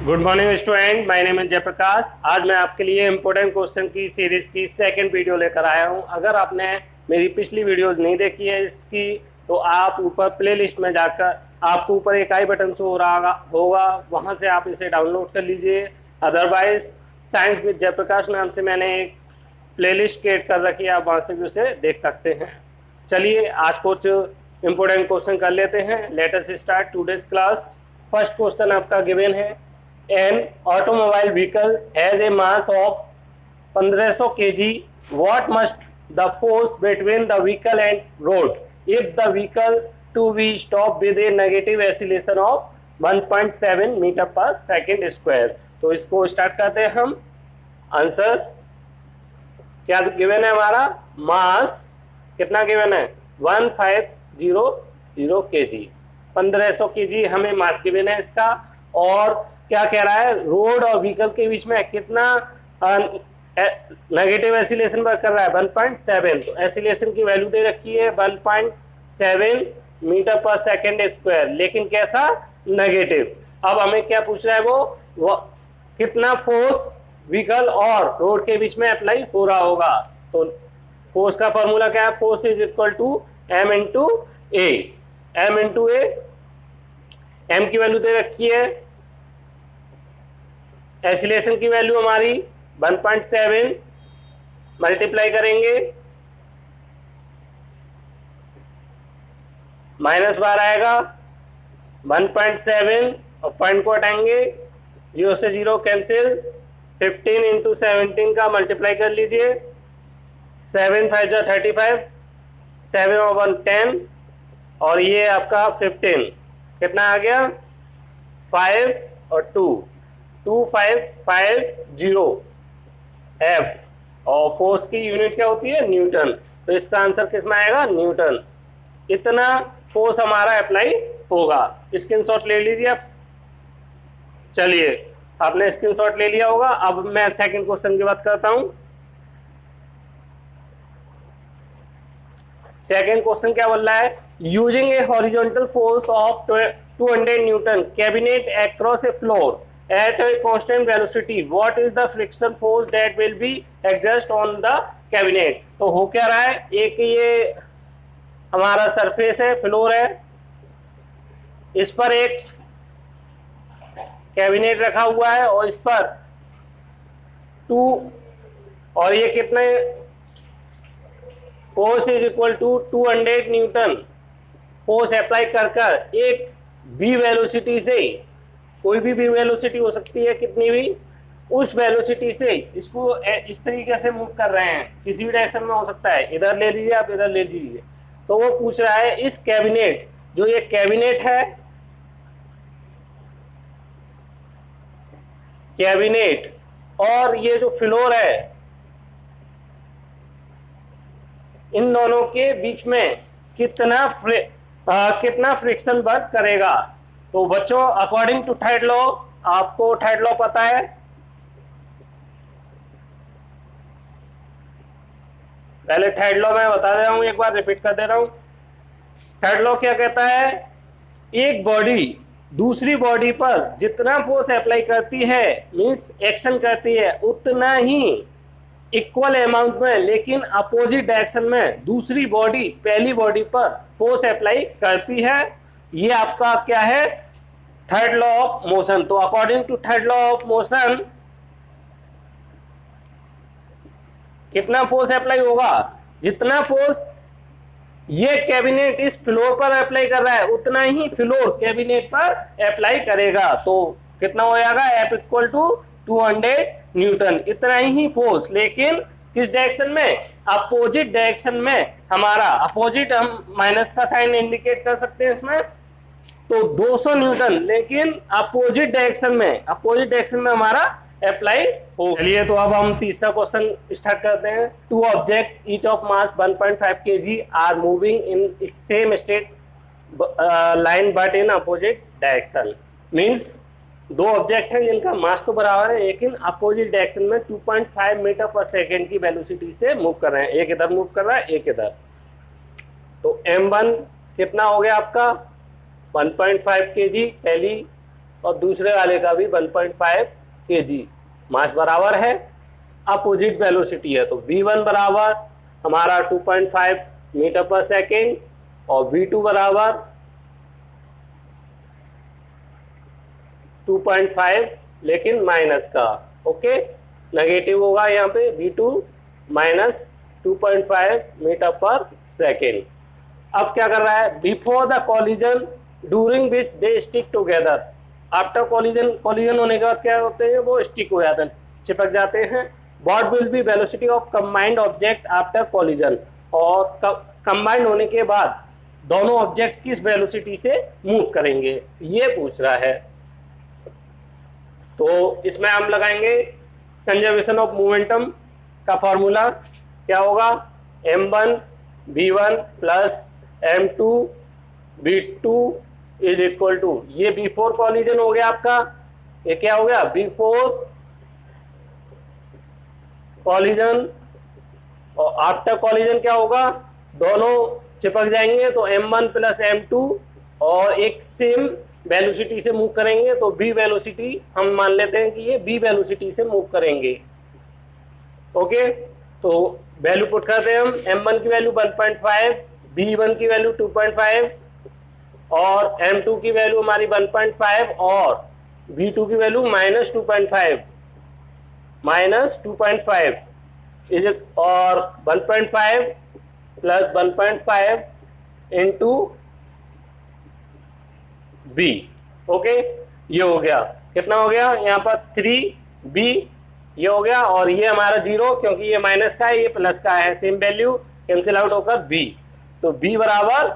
Good morning student, my name है जयप्रकाश। आज मैं आपके लिए इम्पोर्टेंट क्वेश्चन की सीरीज की सेकंड वीडियो लेकर आया हूं। अगर आपने मेरी पिछली वीडियोस नहीं देखी है इसकी, तो आप ऊपर प्लेलिस्ट में जाकर आपको ऊपर एक आई बटन शो हो रहा होगा, वहां से आप इसे डाउनलोड कर लीजिए। अदरवाइज साइंस विद जयप्रकाश नाम से मैंने एक प्लेलिस्ट क्रिएट कर रखी है, आप वहां से भी उसे देख सकते हैं। चलिए आज कुछ इम्पोर्टेंट क्वेश्चन कर लेते हैं। Let us start today's class. First question आपका गिवन है, an automobile vehicle has a mass of 1500 kg, what must the force between the vehicle and road if the vehicle to be stopped with a negative acceleration of 1.7 metre per second square. तो इसको start करते हैं हम। Answer क्या given है हमारा? मास कितना given है? 1500 kg, 1500 kg हमें मास गिवन है इसका। और क्या कह रहा है? रोड और व्हीकल के बीच में कितना नेगेटिव एसिलेशन वर्क कर रहा है? 1.7। तो एसिलेशन की वैल्यू दे रखी है 1.7 मीटर पर सेकेंड स्क्वायर, लेकिन कैसा? नेगेटिव। अब हमें क्या पूछ रहा है? वो कितना फोर्स व्हीकल और रोड के बीच में अप्लाई हो रहा होगा। तो फोर्स का फॉर्मूला क्या है? Force is equal to m into a. M into a, m की वैल्यू दे रखी है, एसिलेशन की वैल्यू हमारी 1.7, मल्टीप्लाई करेंगे, माइनस बार आएगा 1.7 और पॉइंट को हटाएंगे, 0 से 0 कैंसिल, 15 इंटू 17 का मल्टीप्लाई कर लीजिए, 7 5 जा 35, 7 और 1 10, और ये आपका 15 कितना आ गया? 5 और 2 2550 एफ। और फोर्स की यूनिट क्या होती है? न्यूटन। तो इसका आंसर किस में आएगा? न्यूटन। इतना फोर्स हमारा अप्लाई होगा। स्क्रीनशॉट ले लीजिए आप। चलिए, आपने स्क्रीनशॉट ले लिया होगा। अब मैं सेकंड क्वेश्चन की बात करता हूं। सेकंड क्वेश्चन क्या बोल रहा है? Using A horizontal force of 200 Newton cabinet across A floor at a constant velocity, what is the friction force that will be exerted on the cabinet? तो हो क्या रहा है? एक ये हमारा सरफेस है, फ्लोर है, इस पर एक कैबिनेट रखा हुआ है और इस पर 2, और ये कितने? Force is equal to 200 newton force apply कर एक बी वेलोसिटी से, कोई भी वेलोसिटी हो सकती है, कितनी भी, उस वेलोसिटी से इसको इस तरीके से मूव कर रहे हैं। किसी भी डायरेक्शन में हो सकता है, इधर ले लीजिए आप, इधर ले लीजिए। तो वो पूछ रहा है इस कैबिनेट, जो ये कैबिनेट है, कैबिनेट और ये जो फ्लोर है, इन दोनों के बीच में कितना फ्रिक्शन वर्क करेगा। तो बच्चों, अकॉर्डिंग टू थर्ड लॉ, आपको थर्ड लॉ पता है, पहले थर्ड लॉ मैं बता दे रहा हूं, एक बार रिपीट कर दे रहा हूं। थर्ड लॉ क्या कहता है? एक बॉडी दूसरी बॉडी पर जितना फोर्स अप्लाई करती है, मींस एक्शन करती है, उतना ही इक्वल अमाउंट में, लेकिन अपोजिट डायरेक्शन में दूसरी बॉडी पहली बॉडी पर फोर्स अप्लाई करती है। ये आपका क्या है? Third law of motion. तो according to third law of motion कितना फोर्स अप्लाई होगा? जितना फोर्स ये कैबिनेट इस फ्लोर पर अप्लाई कर रहा है, उतना ही फ्लोर कैबिनेट पर अप्लाई करेगा। तो कितना हो जाएगा? F equal to 200 newton. इतना ही फोर्स, लेकिन किस डायरेक्शन में? अपोजिट डायरेक्शन में। हमारा अपोजिट, हम माइनस का साइन इंडिकेट कर सकते हैं इसमें। तो 200 न्यूटन, लेकिन अपोजिट डायरेक्शन में हमारा अप्लाई हो। चलिए, तो अब हम तीसरा क्वेश्चन स्टार्ट करते हैं। 2 object each of mass 1.5 kg are moving in same straight line but in opposite direction. Means 2 object हैं जिनका मास तो बराबर है, लेकिन अपोजिट डायरेक्शन में 2.5 मीटर पर सेकेंड की वेलोसिटी से मूव कर रहे हैं। एक इधर मूव कर रहा है, एक इधर। तो m1 कितना हो गया आपका? 1.5 kg पहली और दूसरे वाले का भी 1.5 kg। मास बराबर है, अपोजिट वेलोसिटी है, तो v1 बराबर हमारा 2.5 मीटर पर सेकेंड और v2 बराबर 2.5 लेकिन माइनस का। ओके, नेगेटिव होगा यहाँ पे, v2 minus 2.5 metre per second. अब क्या कर रहा है, before the collision during which they stick together. After collision होने के बाद क्या होते हैं, वो स्टिक हो जाते हैं, चिपक जाते हैं। What will be velocity of combined object after collision, और कंबाइंड होने के बाद दोनों ऑब्जेक्ट किस वेलोसिटी से मूव करेंगे, ये पूछ रहा है। तो इसमें हम लगाएंगे कंजर्वेशन ऑफ मोमेंटम का फॉर्मूला। क्या होगा, m1 v1 plus m2 v2 is equal to, ये बिफोर कॉलिजन हो गया आपका, ये क्या हो गया, बिफोर कॉलिजन, और आफ्टर कॉलिजन क्या होगा, दोनों चिपक जाएंगे तो m1 प्लस m2 और एक सेम वेलोसिटी से मूव करेंगे, तो b वेलोसिटी हम मान लेते हैं कि ये b वेलोसिटी से मूव करेंगे। ओके, तो वैल्यू पुट करते हैं हम, m1 की वैल्यू 1.5, v1 की वैल्यू 2.5 और m2 की वैल्यू हमारी 1.5 और v2 की वैल्यू -2.5 इज, और 1.5 प्लस 1.5 इंटू b। ओके, ये हो गया, कितना हो गया यहाँ पर 3b, ये हो गया, और ये हमारा 0 क्योंकि ये माइनस का है, ये प्लस का है, सेम वैल्यू कैंसिल आउट होकर b, तो b बराबर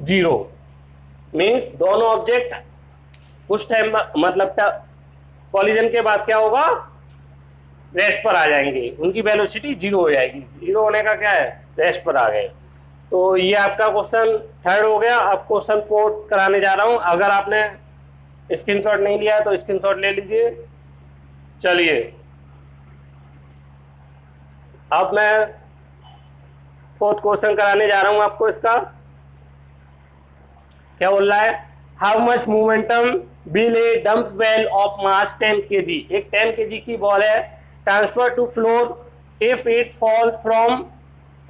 0। मीन्स दोनों ऑब्जेक्ट कुछ टाइम मतलब कॉलिजन के बाद क्या होगा, रेस्ट पर आ जाएंगे, उनकी वेलोसिटी 0 हो जाएगी। 0 होने का क्या है, रेस्ट पर आ गए। तो ये आपका क्वेश्चन थर्ड हो गया। अब क्वेश्चन 4 कराने जा रहा हूं, अगर आपने स्क्रीनशॉट नहीं लिया है तो स्क्रीनशॉट ले लीजिए। चलिए अब मैं 4th क्वेश्चन कराने जा रहा हूं आपको। इसका क्या बोल रहा है, how much momentum will a dumbbell of mass 10 kg, एक 10 kg की बॉल है, transfer to floor if it fall from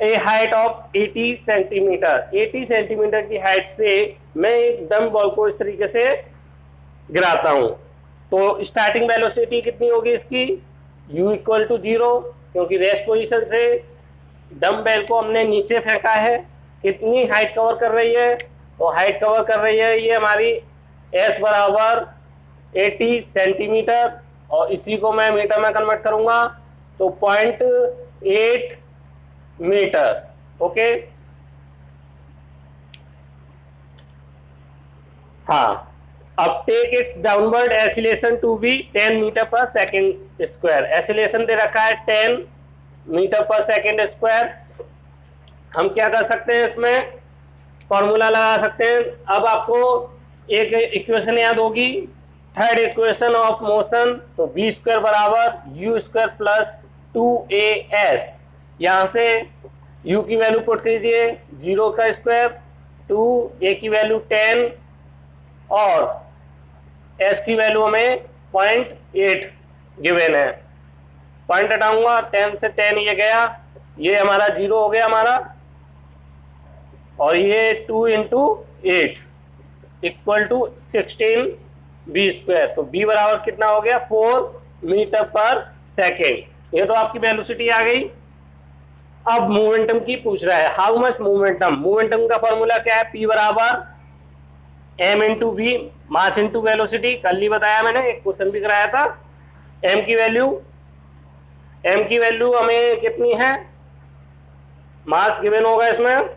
a height of 80 centimetre. 80 centimetre की हाइट से मैं एक डंप बॉल को इस तरीके से गिराता हूं, तो स्टार्टिंग वेलोसिटी कितनी होगी इसकी, u इक्वल टू 0, क्योंकि रेस्ट पोजीशन से डंप बेल को हमने नीचे फेंका है। कितनी हाइट कवर कर रही है, तो हाइट कवर कर रही है ये हमारी s बराबर 80 सेंटीमीटर, और इसी को मैं मीटर में कन्वर्ट करूंगा तो 0.8 मीटर। ओके, हाँ, अब take its downward acceleration to be 10 metre per second square. Acceleration दे रखा है 10 मीटर पर सेकेंड स्क्वायर। हम क्या कर सकते हैं, इसमें फॉर्मूला लगा सकते हैं। अब आपको एक इक्वेशन याद होगी, थर्ड इक्वेशन ऑफ मोशन, तो बी स्क्वायर बराबर यू स्क्वायर प्लस 2as। यहाँ से u की वैल्यू पुट कीजिए 0 का स्क्वायर, 2a की वैल्यू 10 और s की वैल्यू हमें 0.8 गिवन है। पॉइंट हटाऊंगा, 10 से 10 ये गया, ये हमारा 0 हो गया हमारा, और ये 2 into 8 equal to 16 b square. तो b बराबर कितना हो गया, 4 मीटर पर सेकेंड। ये तो आपकी वेलोसिटी आ गई। अब मोमेंटम की पूछ रहा है, हाउ मच मोमेंटम। मोमेंटम का फॉर्मूला क्या है, p बराबर m into v, mass into velocity. कल ही बताया मैंने, एक क्वेश्चन भी कराया था। m की वैल्यू हमें कितनी है, मास गिवन होगा इसमें,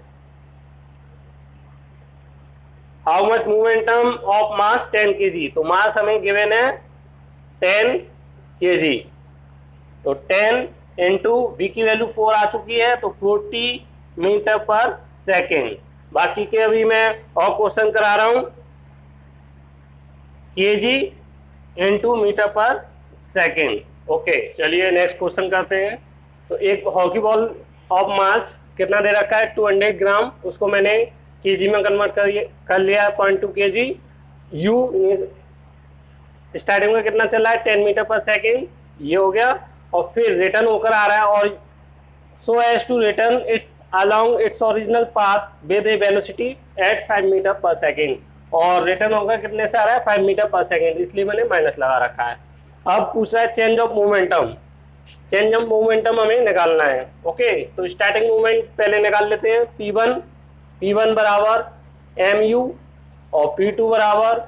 how much momentum of mass 10 kg, तो मास हमें गिवन है 10 kg, तो 10 इंटू बी की वैल्यू 4 आ चुकी है, तो 40 मीटर पर सेकेंड। बाकी के अभी मैं और क्वेश्चन करा रहा हूं, kg into metre per second. Okay, चलिए नेक्स्ट क्वेश्चन करते हैं। तो एक हॉकी बॉल ऑफ मास कितना दे रखा है, 200 ग्राम, उसको मैंने केजी में कन्वर्ट कर लिया 0.2 kg। स्टार्टिंग में कितना चल रहा है 10 मीटर पर सेकेंड, ये हो गया, और फिर रिटर्न होकर आ रहा है और so as to return its along its original path with a velocity at 5 metre per second, और रिटर्न होगा कितने से आ रहा है 5 मीटर पर सेकेंड, इसलिए मैंने माइनस लगा रखा है। अब पूछ रहा है change of momentum, change of momentum हमें निकालना है। ओके, तो स्टार्टिंग मोमेंट पहले निकाल लेते हैं, P1 बराबर mu और P2 बराबर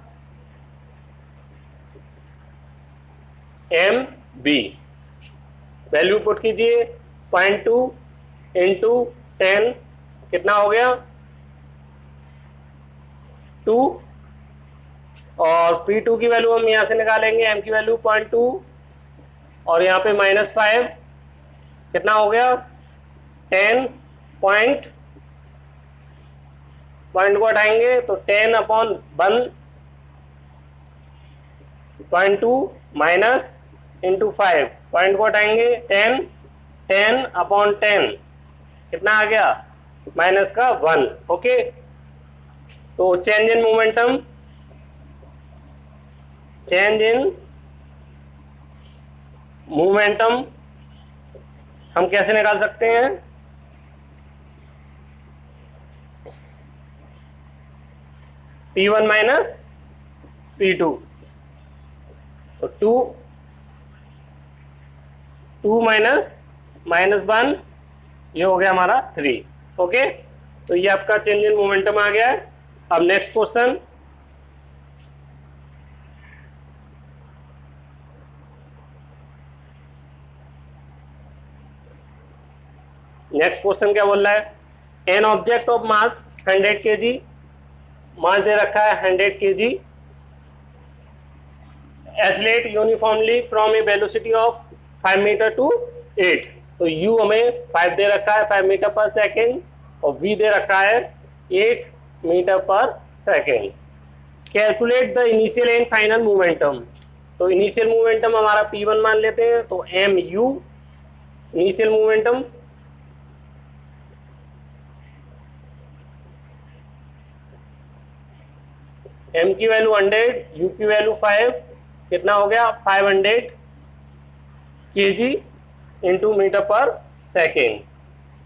mb। वैल्यू पुट कीजिए, 0.2 इंटू 10 कितना हो गया 2, और P2 की वैल्यू हम यहां से निकालेंगे, m की वैल्यू 0.2 और यहाँ पे -5 कितना हो गया 10 पॉइंट को हटाएंगे तो 10/1.2 माइनस इंटू 5 पॉइंट को हटाएंगे 10/10 कितना आ गया माइनस का 1। ओके, तो चेंज इन मोमेंटम हम कैसे निकाल सकते हैं, P1 माइनस P2, तो 2 माइनस -1 ये हो गया हमारा 3। ओके, तो ये आपका चेंज इन मोमेंटम आ गया है। अब नेक्स्ट क्वेश्चन, क्या बोल रहा है, an object of mass 100 kg, mass दे रखा है 100 kg, accelerate uniformly from a velocity of 5 metre to 8, तो u हमें 5 दे रखा है 5 मीटर पर सेकेंड और v दे रखा है 8 metre per second. Calculate the initial and final momentum, तो इनिशियल मोमेंटम हमारा P1 मान लेते हैं, तो mu इनिशियल मोमेंटम m की वैल्यू 100, u की वैल्यू 5 कितना हो गया 500 kg into metre per second.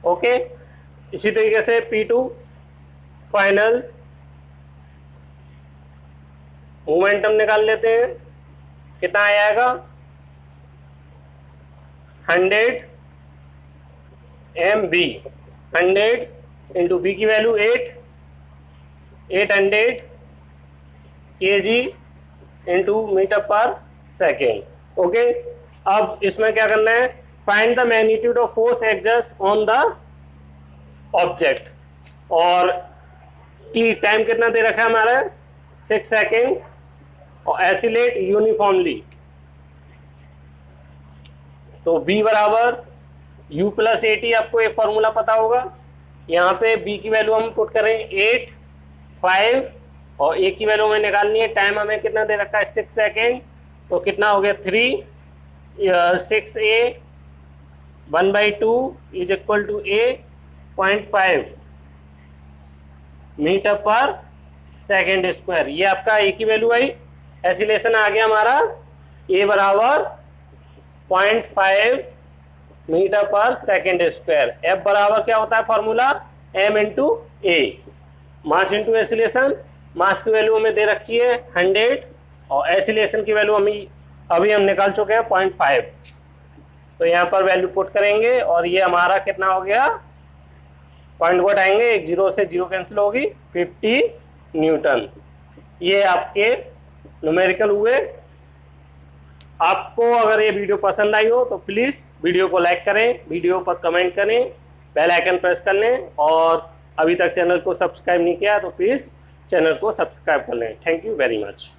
Okay, इसी तरीके से P2 फाइनल मोमेंटम निकाल लेते हैं, कितना आएगा 100 mv, 100 इंटू v की value 800 kg into metre per second. Okay, अब इसमें क्या करना है, find the magnitude of force exert on the object, और टी टाइम कितना दे रखा है हमारा 6 सेकेंड, और एसिलेट यूनिफॉर्मली, तो b बराबर u प्लस 80, आपको एक फॉर्मूला पता होगा, यहाँ पे b की वैल्यू हम पुट करें 8, 5 और a की वैल्यू हमें निकालनी है, टाइम हमें कितना दे रखा है 6 सेकेंड, तो कितना हो गया 3, 6a 1/2 is equal to a 0.5 metre per second square. ये आपका a की वैल्यू आई, एसिलेशन आ गया हमारा a बराबर 0.5 metre per second square. f बराबर क्या होता है formula, m into a, mass into acceleration. Mass की वैल्यू हमें दे रखी है 100 और एसिलेशन की वैल्यू अभी हम निकाल चुके हैं 0.5, तो यहाँ पर वैल्यू पुट करेंगे और ये हमारा कितना हो गया, पॉइंट को हटाएंगे, एक 0 से 0 कैंसिल होगी, 50 न्यूटन। ये आपके न्यूमेरिकल हुए। आपको अगर ये वीडियो पसंद आई हो तो प्लीज़ वीडियो को लाइक करें, वीडियो पर कमेंट करें, बेल आइकन प्रेस कर लें, और अभी तक चैनल को सब्सक्राइब नहीं किया तो प्लीज़ चैनल को सब्सक्राइब कर लें। Thank you very much.